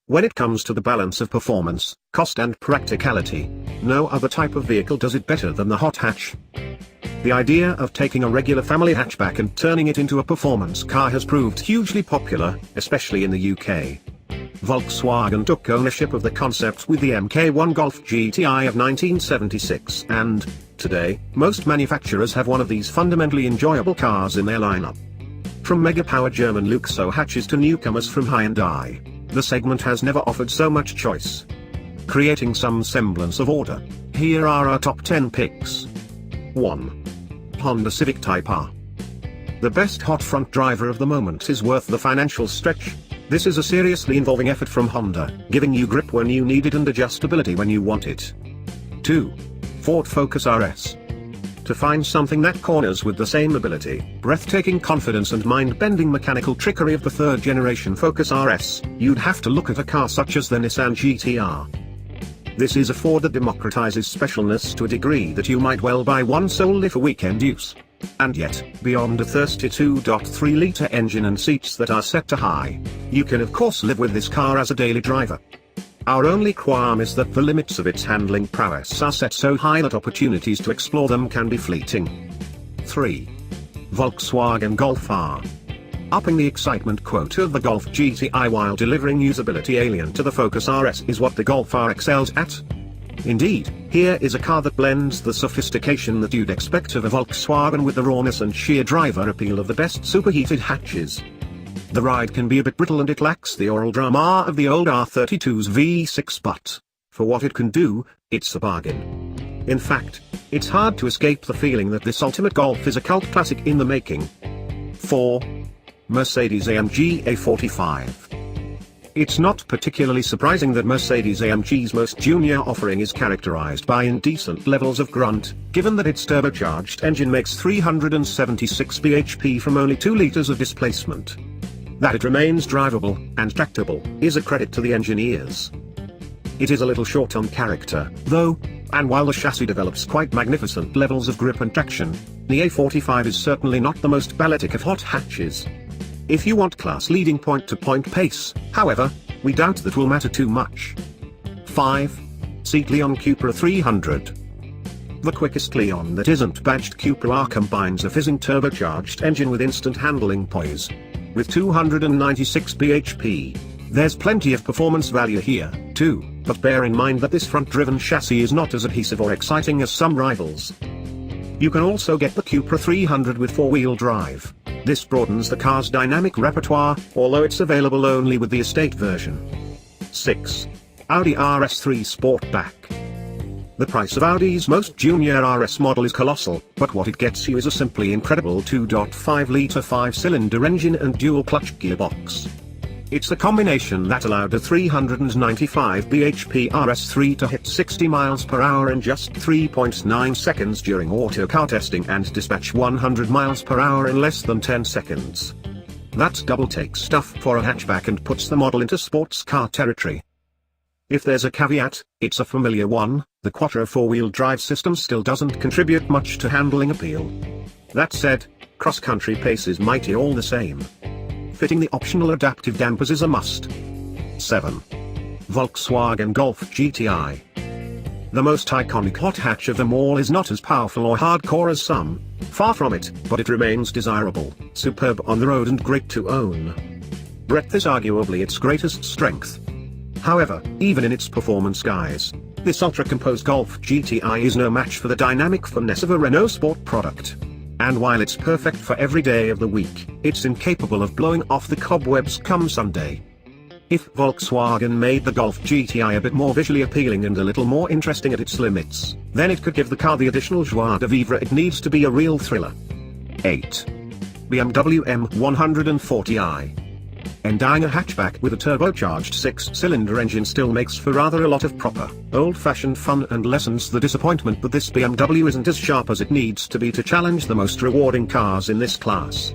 When it comes to the balance of performance, cost and practicality, no other type of vehicle does it better than the hot hatch. The idea of taking a regular family hatchback and turning it into a performance car has proved hugely popular, especially in the UK. Volkswagen took ownership of the concept with the MK1 Golf GTI of 1976 and, today, most manufacturers have one of these fundamentally enjoyable cars in their lineup. From mega-power German Luxo hatches to newcomers from Hyundai, the segment has never offered so much choice. Creating some semblance of order, here are our top 10 picks. 1. Honda Civic Type R. The best hot front driver of the moment is worth the financial stretch. This is a seriously involving effort from Honda, giving you grip when you need it and adjustability when you want it. 2. Ford Focus RS. To find something that corners with the same ability, breathtaking confidence and mind-bending mechanical trickery of the third-generation Focus RS, you'd have to look at a car such as the Nissan GT-R. This is a Ford that democratizes specialness to a degree that you might well buy one solely for weekend use. And yet, beyond a thirsty 2.3-liter engine and seats that are set to high, you can of course live with this car as a daily driver. Our only qualm is that the limits of its handling prowess are set so high that opportunities to explore them can be fleeting. 3. Volkswagen Golf R. Upping the excitement quota of the Golf GTI while delivering usability alien to the Focus RS is what the Golf R excels at. Indeed, here is a car that blends the sophistication that you'd expect of a Volkswagen with the rawness and sheer driver appeal of the best superheated hatches. The ride can be a bit brittle and it lacks the oral drama of the old R32's V6, but, for what it can do, it's a bargain. In fact, it's hard to escape the feeling that this ultimate Golf is a cult classic in the making. 4. Mercedes-AMG A45. It's not particularly surprising that Mercedes-AMG's most junior offering is characterized by indecent levels of grunt, given that its turbocharged engine makes 376 bhp from only 2 liters of displacement. That it remains drivable and tractable is a credit to the engineers. It is a little short on character, though, and while the chassis develops quite magnificent levels of grip and traction, the A45 is certainly not the most balletic of hot hatches. If you want class-leading point-to-point pace, however, we doubt that will matter too much. 5. Seat Leon Cupra 300. The quickest Leon that isn't badged Cupra R combines a fizzing turbocharged engine with instant handling poise. With 296 bhp, there's plenty of performance value here, too, but bear in mind that this front-driven chassis is not as adhesive or exciting as some rivals. You can also get the Cupra 300 with 4-wheel drive. This broadens the car's dynamic repertoire, although it's available only with the estate version. 6. Audi RS3 Sportback. The price of Audi's most junior RS model is colossal, but what it gets you is a simply incredible 2.5-litre 5-cylinder engine and dual-clutch gearbox. It's a combination that allowed a 395 bhp RS3 to hit 60 miles per hour in just 3.9 seconds during autocar testing and dispatch 100 miles per hour in less than 10 seconds. That's double-take stuff for a hatchback and puts the model into sports car territory. If there's a caveat, it's a familiar one: the Quattro 4-wheel drive system still doesn't contribute much to handling appeal. That said, cross-country pace is mighty all the same. Fitting the optional adaptive dampers is a must. 7. Volkswagen Golf GTI. The most iconic hot hatch of them all is not as powerful or hardcore as some, far from it, but it remains desirable, superb on the road and great to own. Breadth is arguably its greatest strength. However, even in its performance guise, this ultra-composed Golf GTI is no match for the dynamic finesse of a Renault Sport product. And while it's perfect for every day of the week, it's incapable of blowing off the cobwebs come Sunday. If Volkswagen made the Golf GTI a bit more visually appealing and a little more interesting at its limits, then it could give the car the additional joie de vivre it needs to be a real thriller. 8. BMW M140i. Endying a hatchback with a turbocharged 6-cylinder engine still makes for rather a lot of proper, old-fashioned fun and lessens the disappointment that this BMW isn't as sharp as it needs to be to challenge the most rewarding cars in this class.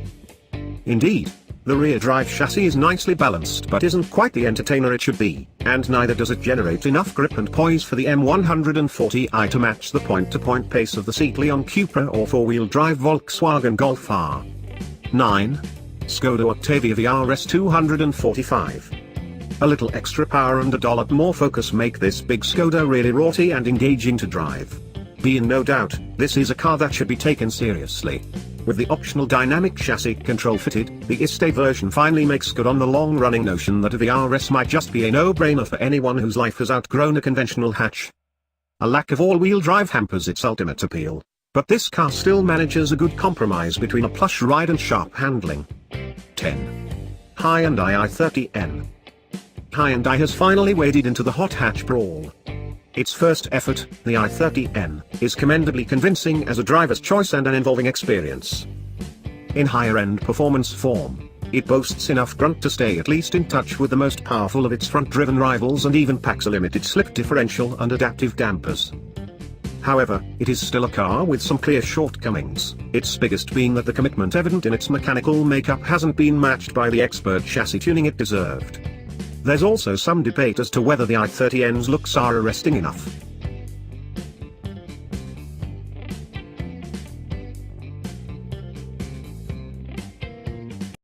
Indeed, the rear-drive chassis is nicely balanced but isn't quite the entertainer it should be, and neither does it generate enough grip and poise for the M140i to match the point-to-point pace of the Seat Leon Cupra or 4-wheel drive Volkswagen Golf R. 9. Skoda Octavia the RS 245. A little extra power and a dollop more focus make this big Skoda really raughty and engaging to drive. Be in no doubt, this is a car that should be taken seriously. With the optional dynamic chassis control fitted, the estate version finally makes good on the long-running notion that the RS might just be a no-brainer for anyone whose life has outgrown a conventional hatch. A lack of all-wheel drive hampers its ultimate appeal, but this car still manages a good compromise between a plush ride and sharp handling. 10. Hyundai i30N. Hyundai has finally waded into the hot hatch brawl. Its first effort, the i30N, is commendably convincing as a driver's choice and an involving experience. In higher-end performance form, it boasts enough grunt to stay at least in touch with the most powerful of its front-driven rivals and even packs a limited slip differential and adaptive dampers. However, it is still a car with some clear shortcomings, its biggest being that the commitment evident in its mechanical makeup hasn't been matched by the expert chassis tuning it deserved. There's also some debate as to whether the i30N's looks are arresting enough.